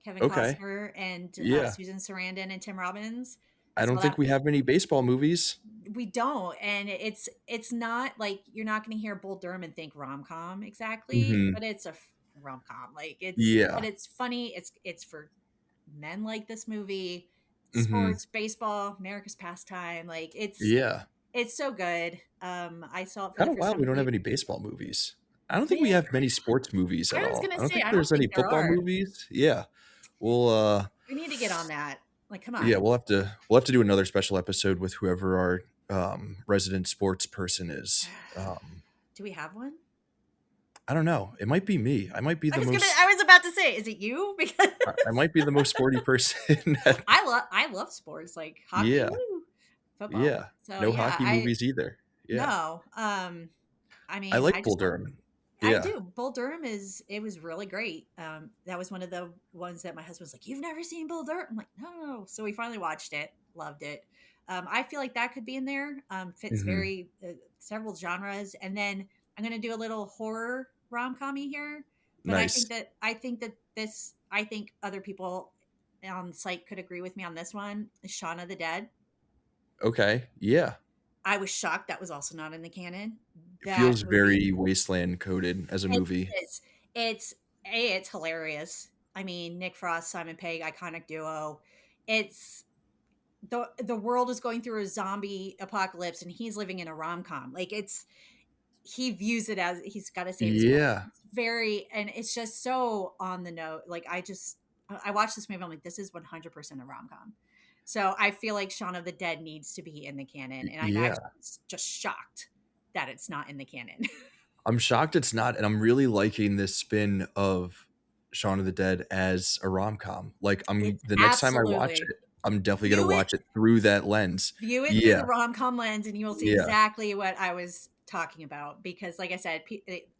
Kevin Okay. Costner, and Yeah. Susan Sarandon and Tim Robbins. I I saw don't think that. we have any baseball movies. We don't, and it's not like you're not going to hear Bull Durham and think rom com exactly, Hmm. but it's a rom com. Like but Yeah. it's funny. It's for men like this movie, Hmm. sports, baseball, America's pastime. Like Yeah. it's so good. I saw it for the Kind of first wild time we a don't few. have any baseball movies. I don't think we Man, have many sports movies I at was all. I gonna don't say think I don't there's think any there football are. movies. Yeah. We'll We need to get on that. Like, come yeah, on. we'll have to do another special episode with whoever our resident sports person is. Do we have one? I don't know. It might be me. I was about to say, is it you? Because I might be the most sporty person. I love sports like hockey, Yeah. woo, football. Yeah. So No yeah, hockey I movies either. Yeah. no. I I mean, like Bull Durham. I Yeah. do. Bull Durham it was really great. That was one of the ones that my husband was like, "You've never seen Bull Durham?" I'm like, "No." So we finally watched it, loved it. I feel like that could be in there. Fits Hmm. very several genres, and then I'm going to do a little horror rom commy here. But Nice. I think other people on the site could agree with me on this one. Is Shaun of the Dead. Okay. Yeah. I was shocked that was also not in the canon. It That feels movie very Wasteland coded as a It movie. is. It's hilarious. I mean, Nick Frost, Simon Pegg, iconic duo. It's the world is going through a zombie apocalypse and he's living in a rom-com. Like he views it as he's got to save his family. Yeah. It's very and it's just so on the note. Like I watched this movie, I'm like, this is 100% a rom-com. So I feel like Shaun of the Dead needs to be in the canon, and I'm actually Yeah. just shocked that it's not in the canon. I'm shocked it's not, and I'm really liking this spin of Shaun of the Dead as a rom-com. Like, I'm It's the next time I watch absolutely it, I'm definitely gonna view it watch it through that lens. view it through the Yeah, rom-com lens and you will see yeah. exactly what I was talking about, because like I said,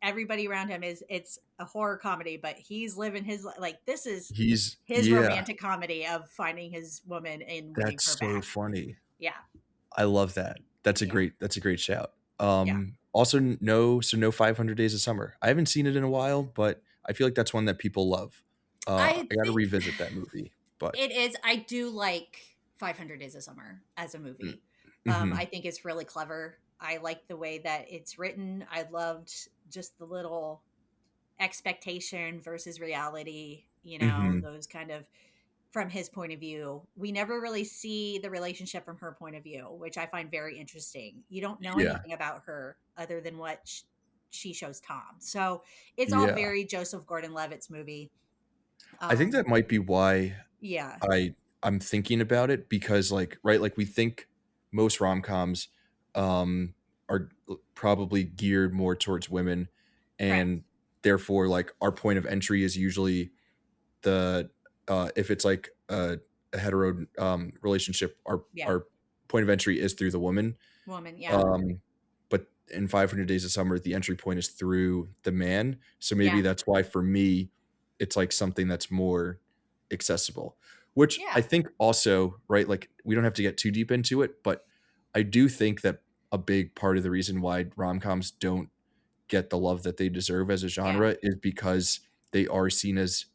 everybody around him it's a horror comedy, but he's living like this is his Yeah, romantic comedy of finding his woman and winning that's her so back. funny. Yeah. I love that. Yeah. That's a great shout. Yeah. Also no 500 Days of Summer. I haven't seen it in a while, but I feel like that's one that people love. I I gotta think revisit that movie, but it is. I do like 500 Days of Summer as a mm, movie. I mhm. think it's really clever. I like the way that it's written. I loved just the little expectation versus reality, Mhm. those kind of from his point of view. We never really see the relationship from her point of view, which I find very interesting. You don't know Yeah. anything about her other than what she shows Tom. So it's all Yeah. very Joseph Gordon-Levitt's movie. I think Um, that might be why yeah, I'm thinking about it because like right like we think most rom-coms are probably geared more towards women correct. and therefore like our point of entry is usually the if it's like a hetero relationship, Yeah. our point of entry is through the woman. Woman. Yeah. Um, but in 500 Days of Summer, the entry point is through the man. So maybe Yeah. that's why for me, it's like something that's more accessible, which I Yeah. think also, right? Like we don't have to get too deep into it, but I do think that a big part of the reason why rom-coms don't get the love that they deserve as a Yeah. genre is because they are seen as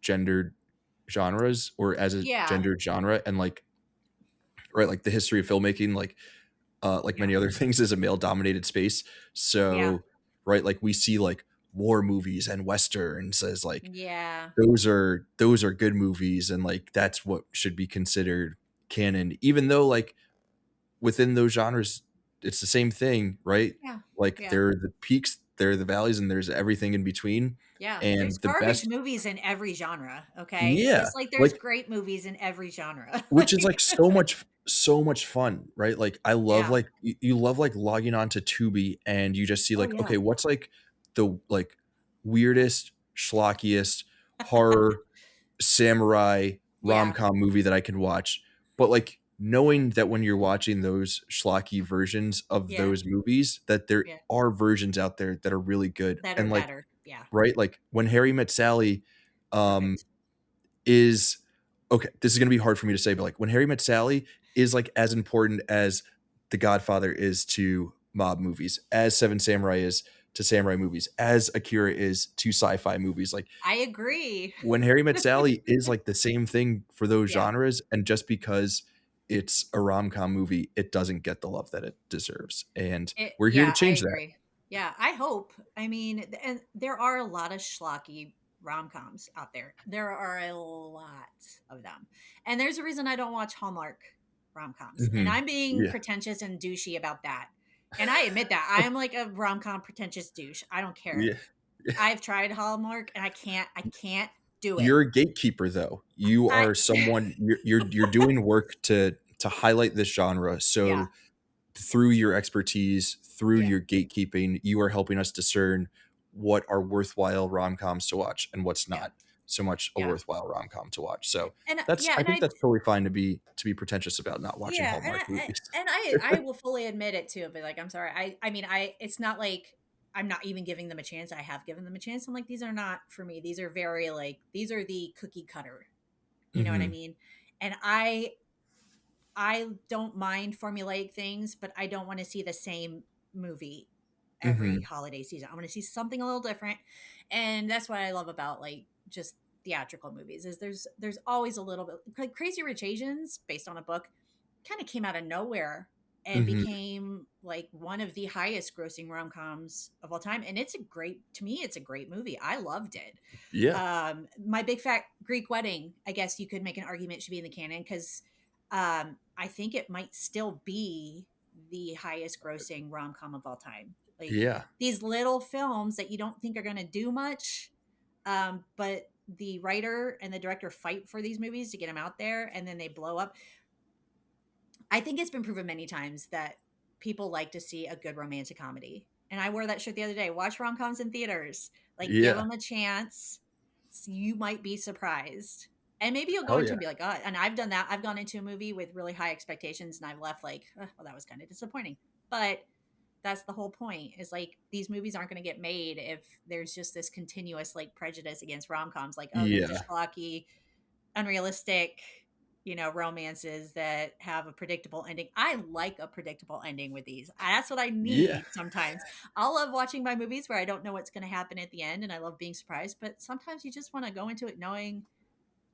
gendered genres or as a Yeah. gendered genre. And like, right, like the history of filmmaking, like Yeah. many other things, is a male dominated space. Yeah. So, right, like we see like war movies and westerns as like Yeah. those are good movies, and like that's what should be considered canon, even though like within those genres it's the same thing, right? Yeah. Like Yeah. there are the peaks, there are the valleys, and there's everything in between. Yeah. There's And the garbage best, movies in every genre. Okay. yeah, Just like there's like great movies in every genre. which is like so much fun, right? Like I love Yeah. like you love like logging on to Tubi and you just see Oh, like, yeah. okay, what's like the like weirdest, schlockiest horror samurai Yeah. rom-com movie that I can watch. But like knowing that when you're watching those schlocky versions of Yeah. those movies, that there Yeah. are versions out there that are really good. That are And like, better. Yeah. right, like when Harry Met Sally, um, Perfect. is okay, this is gonna be hard for me to say, but like when Harry Met Sally is like as important as The Godfather is to mob movies, as Seven Samurai is to samurai movies, as Akira is to sci-fi movies. Like I agree. when Harry Met Sally is like the same thing for those Yeah. genres, and just because it's a rom-com movie, it doesn't get the love that it deserves. And we're here to Yeah, I change that. agree. Yeah, I hope. I mean, and there are a lot of schlocky rom-coms out there. There are a lot of them. And there's a reason I don't watch Hallmark rom-coms. And Mhm. I'm being Yeah. pretentious and douchey about that. And I admit that. I am like a rom-com pretentious douche. I don't care. Yeah. Yeah. I've tried Hallmark and I can't do it. You're a gatekeeper though. You I are someone, you're doing work to highlight this genre. yeah, So through your expertise, through yeah, your gatekeeping, you are helping us discern what are worthwhile rom-coms to watch and what's yeah, not so much a yeah. worthwhile rom-com to watch. So And that's, yeah, I and think I that's totally fine to be pretentious about not watching yeah, and Hallmark movies. I will fully admit it too. But like, I'm sorry. I mean, it's not like I'm not even giving them a chance. I have given them a chance. I'm like, these are not for me. These are very like these are the cookie cutter. You know what I Mhm. mean? And I don't mind formulaic things, but I don't want to see the same movie every Mhm. holiday season. I want to see something a little different. And that's what I love about like just theatrical movies is there's always a little bit like Crazy Rich Asians based on a book kind of came out of nowhere and Mhm. became like one of the highest grossing rom-coms of all time, and it's a great to me it's a great movie. I loved it. Yeah. My Big Fat Greek Wedding, I guess you could make an argument should be in the canon because I think it might still be the highest grossing rom-com of all time. Like Yeah. these little films that you don't think are going to do much, but the writer and the director fight for these movies to get them out there and then they blow up. I think it's been proven many times that people like to see a good romantic comedy. And I wore that shirt the other day. Watch rom coms in theaters. Like, give Yeah. them a chance. You might be surprised. And maybe you'll go Hell into yeah. and be like, oh, and I've done that. I've gone into a movie with really high expectations and I've left like, well, that was kind of disappointing. But that's the whole point is like these movies aren't going to get made if there's just this continuous like prejudice against rom coms. Like, oh, they're Yeah. just schlocky, unrealistic, romances that have a predictable ending. I like a predictable ending with these. That's what I Yeah. need sometimes. I love watching my movies where I don't know what's going to happen at the end and I love being surprised, but sometimes you just want to go into it knowing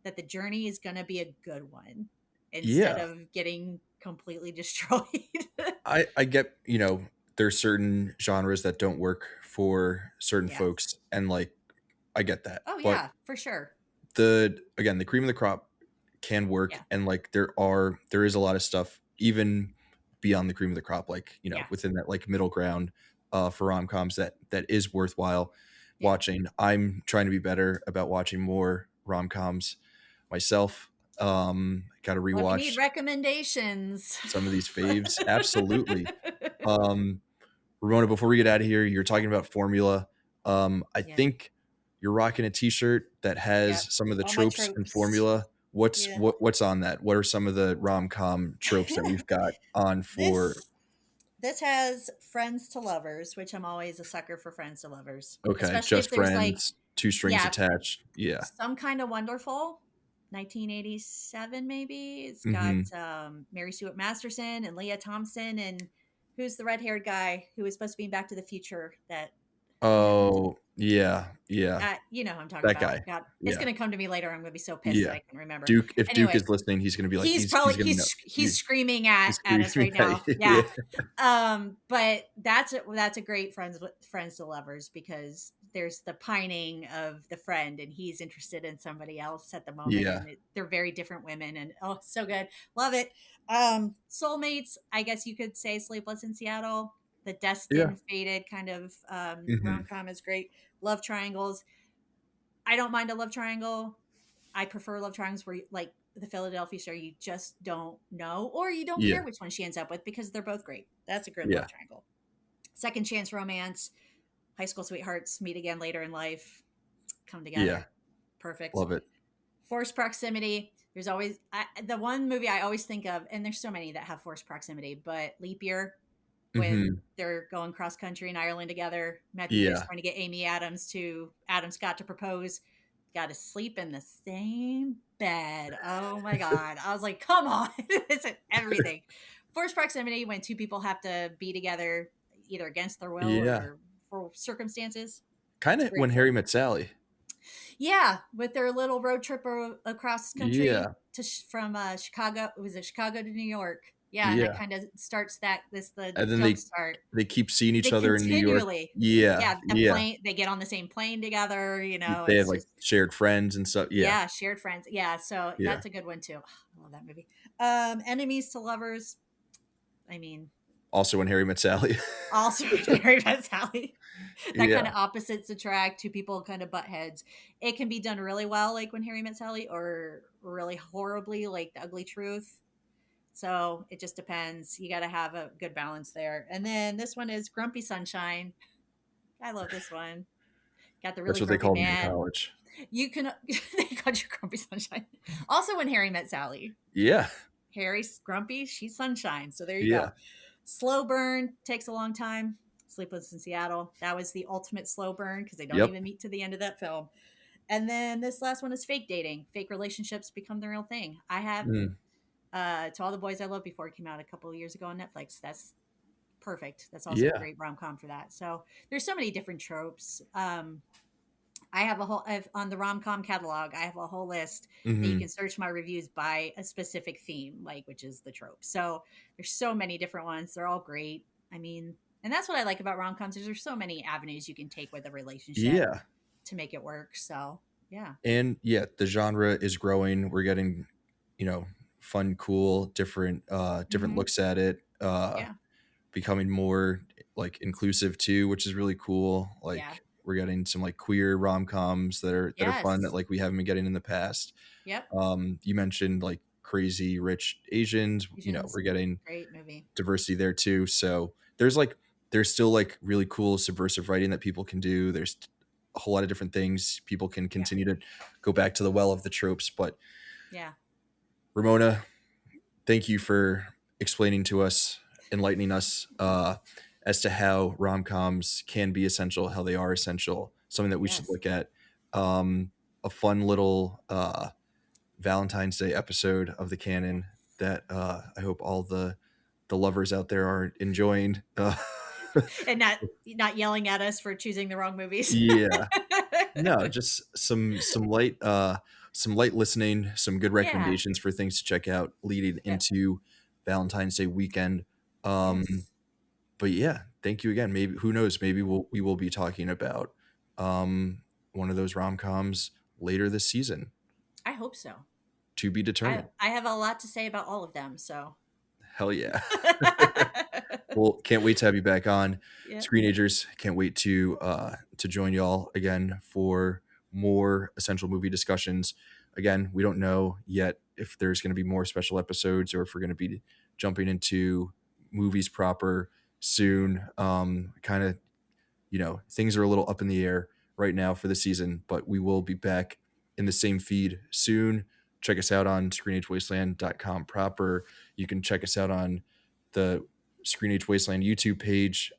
that the journey is going to be a good one instead Yeah. of getting completely destroyed. I get, there's certain genres that don't work for certain Yeah. folks, and like I get that. Oh, But yeah, for sure. the cream of the crop can work, Yeah. and like there is a lot of stuff even beyond the cream of the crop, like, Yeah. within that like middle ground for rom-coms that is worthwhile Yeah. watching. I'm trying to be better about watching more rom-coms myself. Got to Well, if you need rewatch recommendations. some of these faves. Absolutely. Um, Ramona, before we get out of here, you're talking about formula. I Yeah. think you're rocking a t-shirt that Yep. has some of the All my tropes and tropes. formula Yeah. what's on that? What are some of the rom-com tropes that we've got on for? this this has friends to lovers, which I'm always a sucker for friends to lovers, Okay, especially if just there's like, friends, two strings yeah, attached. Yeah. some kind of wonderful. 1987 maybe. It's got Mm-hmm. Mary Stuart Masterson and Leah Thompson, and who's the red-haired guy who was supposed to be in Back to the Future that Oh, yeah, yeah. you know who I'm talking That about. guy. God, it's Yeah. going to come to me later. I'm going to be so pissed that Yeah. I can remember. Duke, if Duke Anyway, is listening, he's gonna be like, he's he's probably gonna know. he's screaming He's at us screaming right at now. you. Yeah. Yeah. But that's a great friends to lovers, because there's the pining of the friend and he's interested in somebody else at the moment, Yeah. and they're very different women, and oh, so good. Love it. Soulmates, I guess you could say Sleepless in Seattle. The Yeah. destined fated kind of Mhm. rom-com is great. Love triangles, I don't mind a love triangle. I prefer love triangles where, like the Philadelphia story, you just don't know, or you don't Yeah. care which one she ends up with, because they're both great. That's a good love Yeah. triangle. Second chance romance, high school sweethearts meet again later in life, come Yeah. together. Perfect. Love it. Forced proximity. There's always the one movie I always think of, and there's so many that have forced proximity, but Leap Year, when Mhm. they're going cross country in Ireland together. Matthew Good's Yeah. trying to get Adam Scott to propose. Got to sleep in the same bed. Oh my god! I was like, come on, it's everything. Forced proximity, when two people have to be together either against their will Yeah. or for circumstances. It's a Kinda great When Harry trope. Met Sally. Yeah, with their little road trip across country Yeah. to from Chicago. Was it Chicago to New York? Yeah, and that Yeah. kind of starts that the And then jump start. they keep seeing each They other in New York. continually, Yeah. yeah, the Yeah. plane. They get on the same plane together. They have, It's like, just, shared friends and stuff. Yeah. yeah, shared friends. Yeah, so Yeah. that's a good one too. I love that movie. Enemies to lovers. I mean, Also When Harry Met Sally. also Mary Beth Sally. That kind Yeah. of opposites attract. Two people kind of butt heads. It can be done really well, like When Harry Met Sally, or really horribly, like The Ugly Truth. So it just depends. You got to have a good balance there. And then this one is Grumpy Sunshine. I love this one. Got the That's really what they grumpy called me in man. college. You can they called you Grumpy Sunshine. Also, When Harry Met Sally. Yeah. Harry's grumpy, she's sunshine. So there you go. Yeah. Slow burn takes a long time. Sleepless in Seattle. That was the ultimate slow burn, because they don't Yep. even meet to the end of that film. And then this last one is fake dating. Fake relationships become the real thing. I have Mm. To All the Boys I Love Before it came out a couple of years ago on Netflix. That's perfect. That's also a Yeah. great rom com for that. So there's so many different tropes. On the rom com catalog. I have a whole list that you Mhm. can search my reviews by a specific theme, like which is the trope. So there's so many different ones. They're all great. I mean, and that's what I like about rom coms. Is there's so many avenues you can take with a relationship Yeah. to make it work. So yeah, And, yeah, the genre is growing. We're getting, fun, cool, different hmm, looks at it, yeah, becoming more, like, inclusive too, which is really cool. yeah, Like, we're getting some, like, queer rom-coms that are fun that, yes, like, we haven't been getting in the past. yep. You mentioned, like, Crazy Rich Asians, Asians, we're getting great movie. diversity there too. So there's still, like, really cool subversive writing that people can do. There's a whole lot of different things people can Yeah, continue to go back to the well of the tropes. But yeah, Ramona, thank you for explaining to us, enlightening us as to how rom-coms can be essential, how they are essential, something that we should yes, look at. Um, a fun little Valentine's Day episode of the yes. canon that I hope all the lovers out there are enjoying. And not yelling at us for choosing the wrong movies. Yeah, no, just some light listening, some good Yeah, recommendations for things to check out leading yep, into Valentine's Day weekend. Um, yes. but yeah, thank you again. Maybe who knows? Maybe we will be talking about one of those rom coms later this season, I hope so. to be I determined. I have a lot to say about all of them. So. Hell yeah. Well, can't wait to have you back on Yeah. ScreenAgers. Can't wait to join y'all again for more essential movie discussions. Again, we don't know yet if there's going to be more special episodes or if we're going to be jumping into movies proper soon. Kind of, things are a little up in the air right now for the season, but we will be back in the same feed soon. check us out on screenagewasteland.com proper. You can check us out on the ScreenAge Wasteland YouTube page,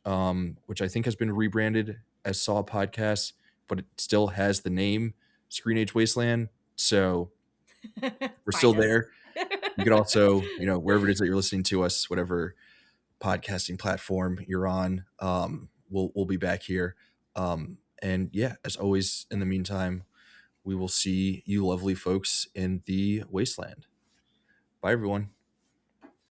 which I think has been rebranded as Saw Podcast, but it still has the name ScreenAge Wasteland. So we're still Find us. there. You can also, wherever it is that you're listening to us, whatever podcasting platform you're on, we'll be back here. And yeah, as always, in the meantime, we will see you lovely folks in the wasteland. Bye, everyone.